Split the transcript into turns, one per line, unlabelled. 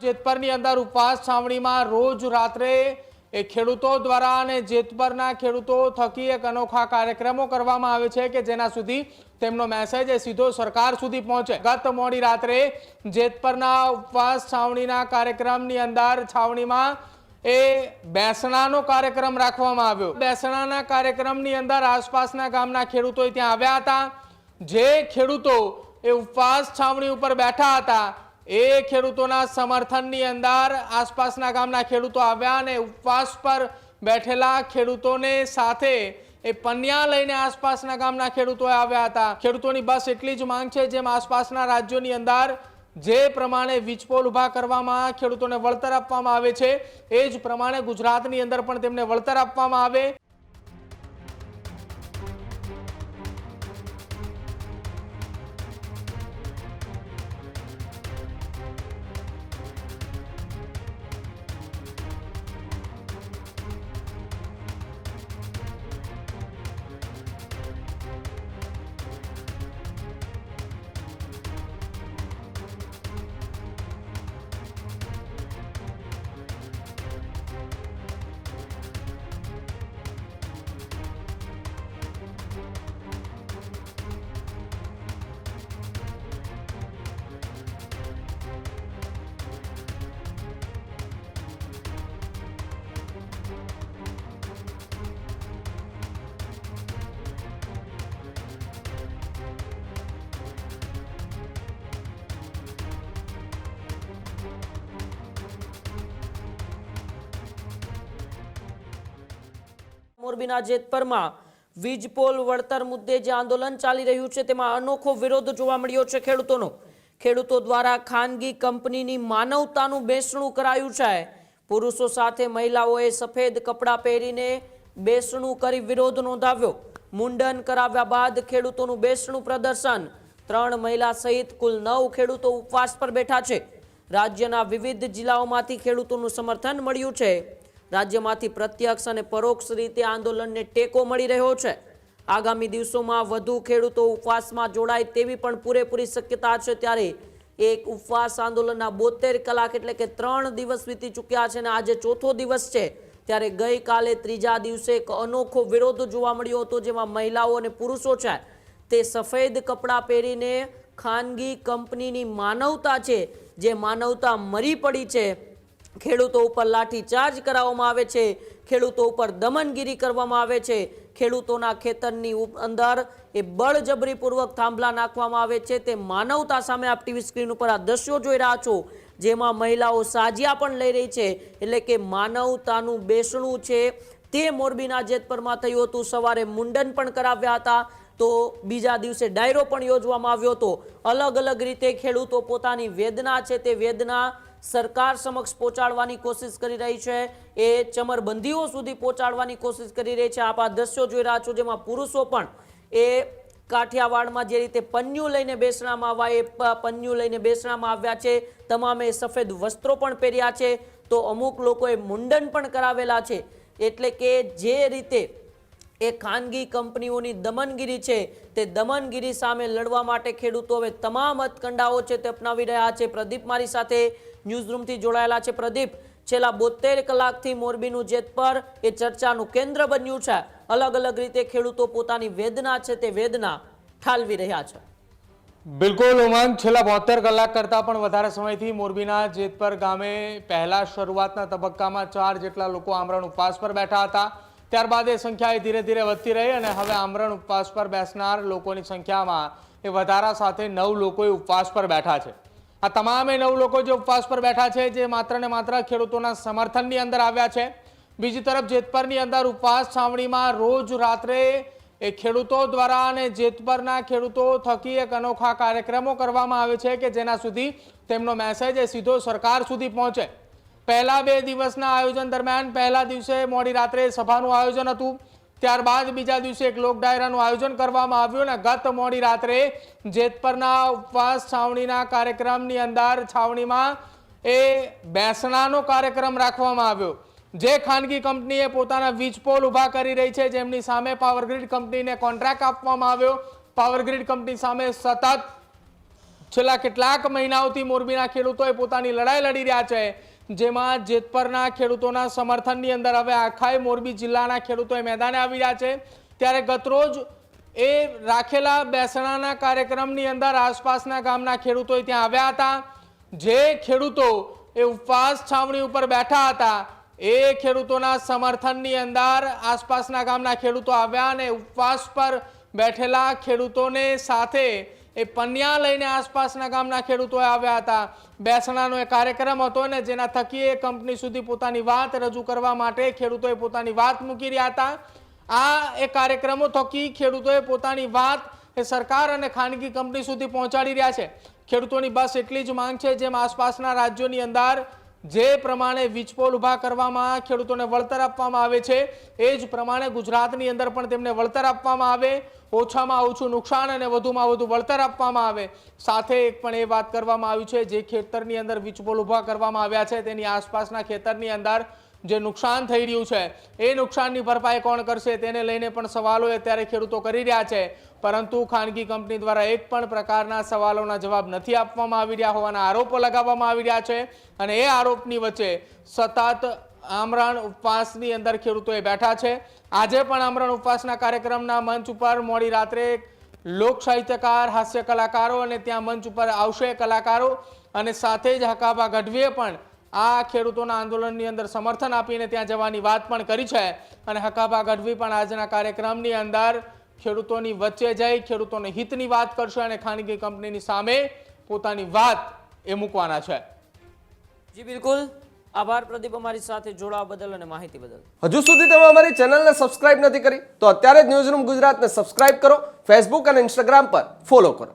જેતપરની અંદર ઉપવાસ છાવણીમાં રોજ રાત્રે ખેડૂતો દ્વારા અને જેતપરના ખેડૂતો થકી એક અનોખા કાર્યક્રમો કરવામાં આવે છે કે જેના સુધી તેમનો મેસેજ સીધો સરકાર સુધી પહોંચે। ગત મોડી રાત્રે જેતપરના ઉપવાસ છાવણીના કાર્યક્રમની અંદર છાવણીમાં બેસણાનો કાર્યક્રમ રાખવામાં આવ્યો। બેસણાના કાર્યક્રમની અંદર આસપાસના ગામના ખેડૂતો ત્યાં આવ્યા હતા। જે ખેડૂતો ઉપવાસ છાવણી ઉપર બેઠા હતા એ ખેડૂતોના સમર્થનની અંદર આસપાસના ગામના ખેડૂતો આવ્યા અને ઉપવાસ પર બેઠેલા ખેડૂતોને સાથે પન્યા લઈને આસપાસના ગામના ખેડૂતો આવ્યા હતા। ખેડૂતોની બસ એટલી જ માંગ છે જેમ આસપાસના રાજ્યોની અંદર જે પ્રમાણે વીજપોલ ઊભા કરવામાં ખેડૂતોને વળતર આપવામાં આવે છે એ જ પ્રમાણે ગુજરાતની અંદર પણ તેમને વળતર આપવામાં આવે।
મોરબીના જેતપરમાં વીજપોલ વળતર મુદ્દે જે આંદોલન ચાલી રહ્યું છે તેમાં અનોખો વિરોધ જોવા મળ્યો છે ખેડૂતોનો। ખેડૂતો દ્વારા ખાનગી કંપનીની માનવતાનું બેસણું કરાયું છે। પુરુષો સાથે મહિલાઓએ સફેદ કપડાં પહેરીને બેસણું કરી વિરોધ નોંધાવ્યો। મુંડન કરાવ્યા બાદ ખેડૂતોનું બેસણું પ્રદર્શન। 3 મહિલા સહિત કુલ 9 ખેડૂતો ઉપવાસ પર બેઠા છે। રાજ્યના વિવિધ જિલ્લાઓમાંથી ખેડૂતોનું સમર્થન મળ્યું છે। રાજ્યમાંથી પ્રત્યક્ષ અને પરોક્ષ રીતે આંદોલનને ટેકો મળી રહ્યો છે। આગામી દિવસોમાં વધુ ખેડૂતો ઉપવાસમાં જોડાય તેવી પણ પૂરેપૂરી શક્યતા છે। ત્યારે એક ઉપવાસ આંદોલનના 72 કલાક એટલે કે 3 દિવસ વીતી ચૂક્યા છે અને આજે ચોથો દિવસ છે। ત્યારે ગઈકાલે ત્રીજા દિવસે એક અનોખો વિરોધ જોવા મળ્યો હતો જેમાં મહિલાઓ અને પુરુષો છે તે સફેદ કપડાં પહેરીને ખાનગી કંપનીની માનવતા છે જે માનવતા મરી પડી છે ખેડૂતો ઉપર લાઠીચાર્જ કરવામાં આવે છે। ખેડૂતો ઉપર દમનગીરી કરવામાં આવે છે। ખેડૂતોના ખેતરની અંદર બળજબરીપૂર્વક થાંભલા નાખવામાં આવે છે। તે માનવતા સામે આપ ટીવી સ્ક્રીન ઉપર આ દ્રશ્યો જોઈ રહ્યા છો જેમાં મહિલાઓ સાજિયા પણ લઈ રહી છે એટલે કે માનવતાનું બેસણું છે તે મોરબીના જેતપરમાં થયું હતું। સવારે મુંડન પણ કરાવ્યા હતા તો બીજા દિવસે ડાયરો પણ યોજવામાં આવ્યો હતો। અલગ અલગ રીતે ખેડૂતો પોતાની વેદના છે તે વેદના સરકાર સમક્ષ પહોંચાડવાની કોશિશ કરી રહી છે। એ ચમરબંધીઓ સુધી પહોંચાડવાની કોશિશ કરી રહી છે। આપ આ દ્રશ્યો જોઈ રહ્યા છો જેમાં પુરુષો પણ એ કાઠિયાવાડમાં જે રીતે પન્યું લઈને બેસણામાં આવ્યા એ પન્યું લઈને બેસણામાં આવ્યા છે। તમામે સફેદ વસ્ત્રો પણ પહેર્યા છે તો અમુક લોકોએ મુંડન પણ કરાવેલા છે। એટલે કે જે રીતે એ ખાનગી કંપનીઓની દમનગીરી છે તે દમનગીરી સામે લડવા માટે ખેડૂતો હવે તમામ હથકંડાઓ છે તે અપનાવી રહ્યા છે। પ્રદીપ મારી સાથે ન્યૂઝરૂમથી જોડાયેલા છે। પ્રદીપ, છેલ્લા 72 કલાકથી મોરબીનું જેતપર એ ચર્ચાનું કેન્દ્ર બન્યું છે। અલગ અલગ રીતે ખેડૂતો પોતાની વેદના છે તે વેદના ઠાલવી રહ્યા છે।
બિલકુલ ઉમંગ, છેલ્લા 72 કલાક કરતાં પણ વધારે સમયથી મોરબીના જેતપર ગામે પહેલા શરૂઆતના તબક્કામાં 4 જેટલા લોકો આમરણ ઉપવાસ પર બેઠા હતા। ત્યારબાદ એ સંખ્યા ધીરે ધીરે વધતી રહી અને હવે આમરણ ઉપવાસ પર બેસનાર લોકોની સંખ્યામાં એ વધારા સાથે 9 લોકો ઉપવાસ પર બેઠા છે। આ તમામે 9 લોકો જે ઉપવાસ પર બેઠા છે જે માત્ર ને માત્ર ખેડૂતોના સમર્થનની અંદર આવ્યા છે। બીજી તરફ જેતપરની અંદર ઉપવાસ છાવણીમાં રોજ રાત્રે ખેડૂતો દ્વારા અને જેતપરના ખેડૂતો થકી એક અનોખા કાર્યક્રમો કરવામાં આવે છે કે જેના સુધી તેમનો મેસેજ સીધો સરકાર સુધી પહોંચે। પહેલા 2 દિવસના આયોજન દરમિયાન પહેલા દિવસે મોડી રાત્રે સભાનું આયોજન હતું, ત્યારબાદ બીજા દિવસે એક લોક ડાયરાનું આયોજન કરવામાં આવ્યું અને ગત મોડી રાત્રે જેતપરના ઉપવાસ છાવણીના કાર્યક્રમની અંદર છાવણીમાં બેસણાનો કાર્યક્રમ રાખવામાં આવ્યો। જે ખાનગી કંપનીએ પોતાના વીજપોલ ઊભા કરી રહી છે જેમની સામે પાવરગ્રીડ કંપનીને કોન્ટ્રાક્ટ આપવામાં આવ્યો, પાવરગ્રીડ કંપની સામે સતત છેલ્લા કેટલાક મહિનાઓથી મોરબીના ખેડૂતોએ પોતાની લડાઈ લડી રહ્યા છે, જેમાં જેતપરના ખેડૂતોના સમર્થનની અંદર હવે આખાય મોરબી જિલ્લાના ખેડૂતો મેદાને આવી રહ્યા છે। ત્યારે ગતરોજ એ રાખેલા બેસણાના કાર્યક્રમની અંદર આસપાસના ગામના ખેડૂતો ત્યાં આવ્યા હતા। જે ખેડૂતો એ ઉપવાસ છાવણી ઉપર બેઠા હતા એ ખેડૂતોના સમર્થનની અંદર આસપાસના ગામના ખેડૂતો આવ્યા અને ઉપવાસ પર બેઠેલા ખેડૂતોને સાથે એ પન્યા લઈને આસપાસના ગામના ખેડૂતો આવ્યા હતા। બેસણાનો એ કાર્યક્રમ હતો ને જેના થકી એ કંપની સુધી પોતાની વાત રજૂ કરવા માટે ખેડૂતોએ પોતાની વાત મૂકી રહ્યા હતા। આ એ કાર્યક્રમો થકી ખેડૂતોએ પોતાની વાત એ સરકાર અને ખાનગી કંપની સુધી પહોંચાડી રહ્યા છે। ખેડૂતોની બસ એટલી જ માંગ છે, જેમ આસપાસના રાજ્યોની અંદર જે પ્રમાણે વીજપોલ ઊભા કરવામાં ખેડૂતોને વળતર આપવામાં આવે છે એ જ પ્રમાણે ગુજરાતની અંદર પણ તેમને વળતર આપવામાં આવે, ઓછામાં ઓછું નુકસાન અને વધુમાં વધુ વળતર આપવામાં આવે। સાથે એક પણ એ વાત કરવામાં આવી છે, જે ખેતરની અંદર વીજપોલ ઊભા કરવામાં આવ્યા છે તેની આસપાસના ખેતરની અંદર જે નુકસાન થઈ રહ્યું છે એ નુકસાનની ભરપાઈ કોણ કરશે તેને લઈને પણ સવાલો અત્યારે ખેડૂતો કરી રહ્યા છે, પરંતુ ખાનગી કંપની દ્વારા એક પણ પ્રકારના સવાલોના જવાબ નથી આપવામાં આવી રહ્યા હોવાના આરોપો લગાવવામાં આવી રહ્યા છે। અને એ આરોપની વચ્ચે સતત આમરણ ઉપવાસની અંદર ખેડૂતોએ બેઠા છે। આજે પણ આમરણ ઉપવાસના કાર્યક્રમના મંચ ઉપર મોડી રાત્રે લોક સાહિત્યકાર, હાસ્ય કલાકારો અને ત્યાં મંચ ઉપર આવશે કલાકારો, અને સાથે જ હકાભા ગઢવીએ પણ આ ખેડૂતોના આંદોલનની અંદર સમર્થન આપીને ત્યાં જવાની વાત પણ કરી છે। અને હકાભા ગઢવી પણ આજના કાર્યક્રમની અંદર ખેડૂતોની વચ્ચે જઈ ખેડૂતોને હિતની વાત કરશે અને ખાનગી કંપનીની સામે પોતાની વાત એ મૂકવાના છે।
જી બિલકુલ, આભાર પ્રદીપ અમારી સાથે જોડાવા બદલ અને માહિતી બદલ।
હજુ સુધી તમે અમારી ચેનલને સબસ્ક્રાઇબ નથી કરી તો અત્યારે જ ન્યૂઝરૂમ ગુજરાતને સબસ્ક્રાઇબ કરો, ફેસબુક અને ઇન્સ્ટાગ્રામ પર ફોલો કરો।